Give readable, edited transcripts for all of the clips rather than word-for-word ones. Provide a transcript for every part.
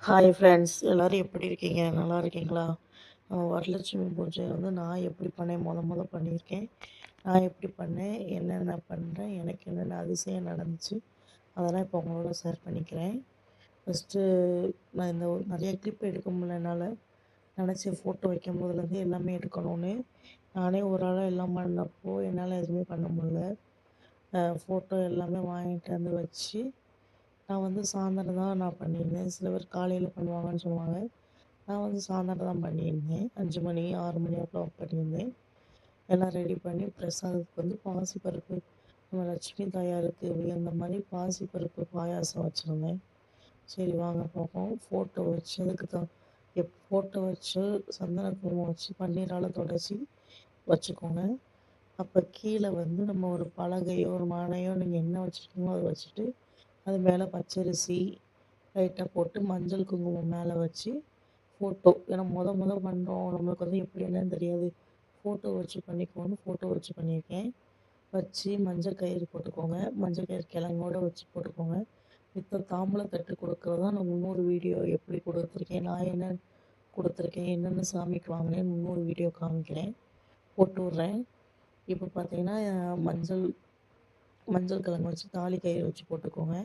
Hi friends, எல்லோரும் எப்படி இருக்கீங்க? நல்லா இருக்கீங்களா? வரலட்சுமி பூஜை வந்து நான் எப்படி பண்ணேன், மொத பண்ணியிருக்கேன். நான் எப்படி பண்ணேன், என்னென்ன பண்ணுறேன், எனக்கு என்னென்ன அதிசயம் நடந்துச்சு, அதெல்லாம் இப்போ உங்களோட ஷேர் பண்ணிக்கிறேன். ஃபஸ்ட்டு நான் இந்த நிறைய கிளிப் எடுக்க முடியல என்னால். நினச்சேன் ஃபோட்டோ வைக்கும்போதுலேருந்து எல்லாமே எடுக்கணும்னு. நானே ஒரு ஆளாக எல்லாம் பண்ணப்போ என்னால் எதுவுமே பண்ண முடியல. ஃபோட்டோ எல்லாமே வாங்கிட்டு வந்து வச்சு நான் வந்து சாயந்தரம் தான் நான் பண்ணியிருந்தேன். சில பேர் காலையில் பண்ணுவாங்கன்னு சொல்லுவாங்க. நான் வந்து சாயந்தரம் தான் பண்ணியிருந்தேன். 5 மணி 6 மணி வாக்கில் பண்ணியிருந்தேன். எல்லாம் ரெடி பண்ணி பிரசாதத்துக்கு வந்து பாசிப்பருப்பு, நம்ம லட்சுமி தாயாருக்கு உயர்ந்த மாதிரி பாசிப்பருப்பு பாயாசம் வச்சுருந்தேன். சரி வாங்க பார்ப்போம். ஃபோட்டோ வச்சு அதுக்கு தான் ஃபோட்டோ வச்சு சந்தன குங்குமம் வச்சு பன்னீரால் தொடச்சி வச்சுக்கோங்க. அப்போ கீழே வந்து நம்ம ஒரு பலகையோ ஒரு மானையோ நீங்கள் என்ன வச்சுருக்கீங்களோ அதை வச்சுட்டு அது மேலே பச்சரிசி லைட்டாக போட்டு மஞ்சள் குங்குமம் மேலே வச்சு ஃபோட்டோ, ஏன்னா பண்ணுறோம், நம்மளுக்கு வந்து எப்படி என்னன்னு தெரியாது. ஃபோட்டோ வச்சு பண்ணிக்கோன்னு ஃபோட்டோ வச்சு பண்ணியிருக்கேன். வச்சு மஞ்சள் கயிறு போட்டுக்கோங்க. மஞ்சள் கயிறு கிழங்கோட வச்சு போட்டுக்கோங்க. மித்த தாம்பூலத்தட்டு கொடுக்குறது தான் நான் இன்னொரு வீடியோ எப்படி கொடுத்துருக்கேன், நான் என்ன கொடுத்துருக்கேன், என்னென்ன சாமிக்கு வாங்கினேன்னு இன்னொரு வீடியோ காமிக்கிறேன், போட்டு விட்றேன். இப்போ பார்த்தீங்கன்னா மஞ்சள் மஞ்சள் கிழங்கு வச்சு தாலி கயிறு வச்சு போட்டுக்கோங்க.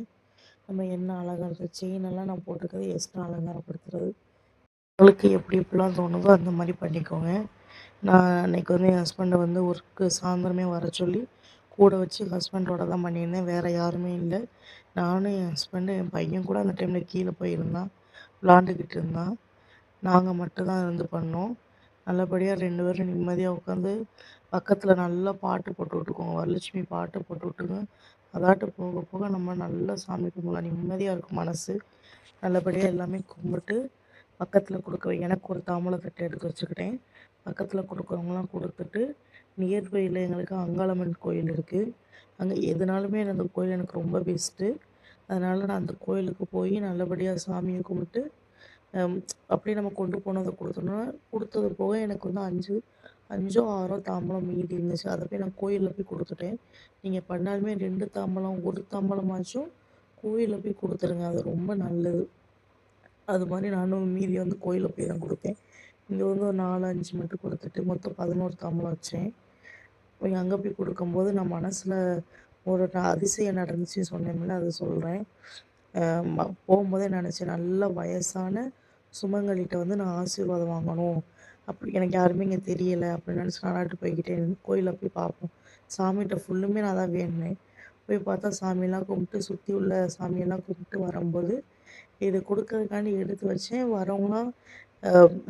நம்ம என்ன அலங்காரத்து செயினெல்லாம் நான் போட்டிருக்கிறது எக்ஸ்ட்ரா அலங்காரப்படுத்துறது. உங்களுக்கு எப்படி எப்படிலாம் தோணுதோ அந்த மாதிரி பண்ணிக்கோங்க. நான் அன்றைக்கி வந்து என் ஹஸ்பண்டை வந்து ஒர்க்கு சாயந்தரமே வர சொல்லி கூட வச்சு ஹஸ்பண்டோட தான் பண்ணியிருந்தேன். வேறு யாருமே இல்லை. நானும் என் ஹஸ்பண்டு என் பையன் கூட அந்த டைமில் கீழே போயிருந்தான், விளாண்டுக்கிட்டு இருந்தான். நாங்கள் மட்டும்தான் இருந்து பண்ணோம். நல்லபடியாக 2 பேரும் நிம்மதியாக உட்காந்து பக்கத்தில் நல்லா பாட்டு போட்டு விட்டுக்கோங்க. வரலட்சுமி பாட்டு போட்டு விட்டுருங்க. அதாட்டு போக போக நம்ம நல்லா சாமி கும்பலாம், நிம்மதியாக இருக்கும் மனசு. நல்லபடியாக எல்லாமே கும்பிட்டு பக்கத்தில் கொடுக்க எனக்கு ஒரு தாம்பூலத்தட்டு எடுத்து வச்சுக்கிட்டேன். பக்கத்தில் கொடுக்குறவங்களாம் கொடுத்துட்டு நியர்பையில் எங்களுக்கு அங்காளம்மன் கோயில் இருக்குது. அங்கே எதுனாலுமே அந்த கோயில் எனக்கு ரொம்ப பெஸ்ட்டு. அதனால் நான் அந்த கோயிலுக்கு போய் நல்லபடியாக சாமியை கும்பிட்டு அப்படியே நம்ம கொண்டு போனதை கொடுத்தோன்னா கொடுத்தது போக எனக்கு வந்து 5 6 தாம்பூலம் மீதி இருந்துச்சு. அதை போய் நான் கோயிலில் போய் கொடுத்துட்டேன். நீங்கள் பண்ணாலுமே 2 தாம்பூலம் 1 தாம்பூலமாச்சும் கோயிலில் போய் கொடுத்துருங்க, அது ரொம்ப நல்லது. அது மாதிரி நானும் மீதி வந்து கோயிலில் போய் தான் கொடுத்தேன். இங்கே வந்து ஒரு 4 5 மட்டும் கொடுத்துட்டு மொத்தம் 11 தாம்பூலம் வச்சேன். போய் அங்கே போய் கொடுக்கும்போது நான் மனசில் ஒரு அதிசயம் நடந்துச்சுன்னு சொன்னேன்ல, அதை சொல்கிறேன். போகும்போதே நினச்சேன், நல்ல வயசான சுமங்கலிகிட்ட வந்து நான் ஆசீர்வாதம் வாங்கணும். அப்படி எனக்கு யாருமே இங்கே தெரியலை அப்படின்னு நினச்சி நானாட்டு போய்கிட்டேன். கோயிலில் போய் பார்ப்போம். சாமிகிட்ட ஃபுல்லுமே நான் தான் வேண்டினேன். போய் பார்த்தா சாமியெல்லாம் கும்பிட்டு சுற்றி உள்ள சாமியெல்லாம் கும்பிட்டு வரும்போது இது கொடுக்கறதுக்காண்டி எடுத்து வச்சேன். வரவங்களாம்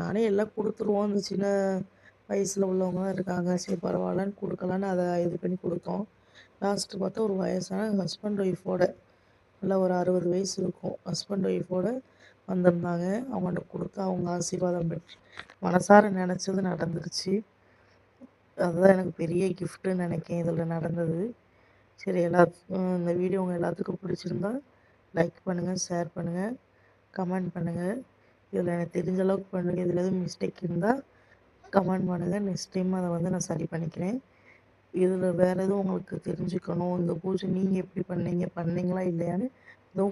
நானே எல்லாம் கொடுத்துருவோம், இந்த சின்ன வயசில் உள்ளவங்க தான் இருக்காங்க, சரி பரவாயில்லன்னு கொடுக்கலான்னு அதை இது பண்ணி கொடுத்தோம். லாஸ்ட்டு பார்த்தா ஒரு வயசான ஹஸ்பண்ட் ஒய்ஃபோட, நல்லா ஒரு 60 வயசு இருக்கும், ஹஸ்பண்ட் ஒய்ஃபோட வந்திருந்தாங்க. அவங்கள்ட்ட கொடுத்து அவங்க ஆசீர்வாதம் பெற்று மனசார நினச்சது நடந்துருச்சு. அதுதான் எனக்கு பெரிய கிஃப்ட்டுன்னு நினைக்கிறேன் இதில் நடந்தது. சரி, இந்த வீடியோ உங்கள் எல்லாத்துக்கும் பிடிச்சிருந்தா லைக் பண்ணுங்கள், ஷேர் பண்ணுங்கள், கமெண்ட் பண்ணுங்கள். இதில் எனக்கு தெரிஞ்ச அளவுக்கு பண்ணுங்கள். இதில் எதுவும் மிஸ்டேக் இருந்தால் கமெண்ட் பண்ணுங்கள். நெக்ஸ்ட் டைம் அதை வந்து நான் சரி பண்ணிக்கிறேன். இதில் வேறு எதுவும் உங்களுக்கு தெரிஞ்சுக்கணும், இந்த பூஜை நீங்கள் எப்படி பண்ணீங்களா இல்லையான்னு எதுவும்